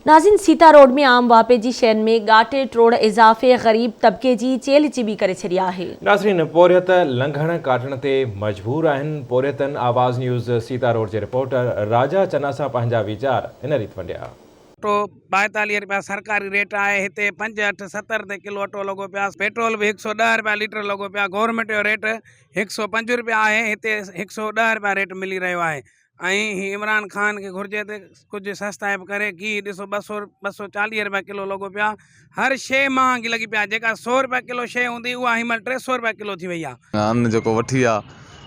नाज़िन Sita road में आम वापे जी शहर में गाटे ट्रोड़ इजाफे गरीब तबके जी चेल चिबी करे छड़ी है। नाज़रीन पोरियत लंघण काटण ते मजबूर आहिनि। पोरियतन आवाज़ न्यूज़ सीता रोड के रिपोर्टर राजा चन्ना सां पंहिंजा वीचार इन रीत वंडिया। अटो 42 रुपया सरकारी रेट है। हिते 5, 8, 70 ते किलो अटो लगो पिया। पेट्रोल भी 110 रुपया लीटर लगो पिया। गवर्नमेंट जो रेट 105 रुपया है। हिते 110 रुपया रेट मिली रहो है। इमरान खान के घुर्जे ते कुछ सस्ता करे की ॾिसो 240 रुपया किलो लगो पिया। हर शे महंगी लगी पिया। जेका 100 रुपया किलो शे होंदी उहा हिमल 300 रुपया किलो थी वही आहे। अन्न जो वठी आहे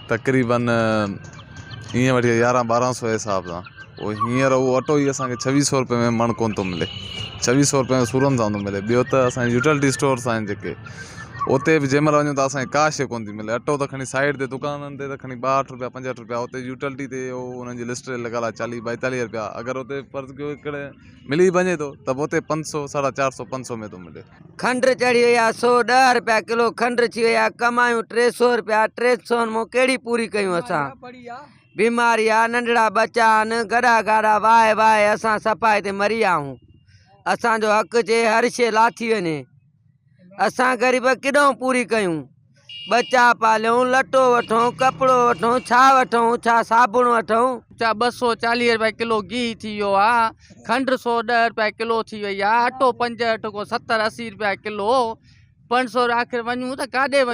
तक़रीबन हीअं वठी 1100-1200 जे हिसाब सां। वो हींअर वो अटो ही असांखे 2600 रुपये में मण कोन थो मिले। 2600 रुपये में सूरन सां थो मिले। ॿियो त असांजे यूटिलिटी स्टोर्स आहिनि जेके उते बि जंहिं महिल वञूं त असांखे का शइ कोन थी मिले। अटो त खणी साइड ते दुकाननि ते त खणी 62 रुपया 65 रुपया। उते यूटिलिटी ते उन्हनि जी लिस्ट लॻल आहे 40-42 रुपया। अगरि उते फर्ज़ कयो हिकिड़े मिली वञे थो त पोइ उते 500, 450, 500 में थो मिले। खंड चढ़ी वई आहे 110 रुपया किलो खंड थी वई आहे। कमायूं 300 रुपया। 300 में कहिड़ी पूरी कयूं असां? बीमारी आहे, नंढड़ा बच्चा आहिनि, गॾा गाॾा वाहे वाहे असां सफ़ाई ते मरी विया आहियूं। असांजो हक़ जे हर शइ लाथी वञे। असां ग़रीब किॾो पूरी कयूं? बच्चा पालियूं, लटो वठूं, कपिड़ो वठूं, छा वठूं? छा साबुण वठूं? 240 रुपया किलो घी थी वियो आहे। खंड 110 रुपया किलो थी वई आहे। अटो 5 अटो को 70-80 रुपया किलो। 500 आख़िर वञूं त काॾे वञूं?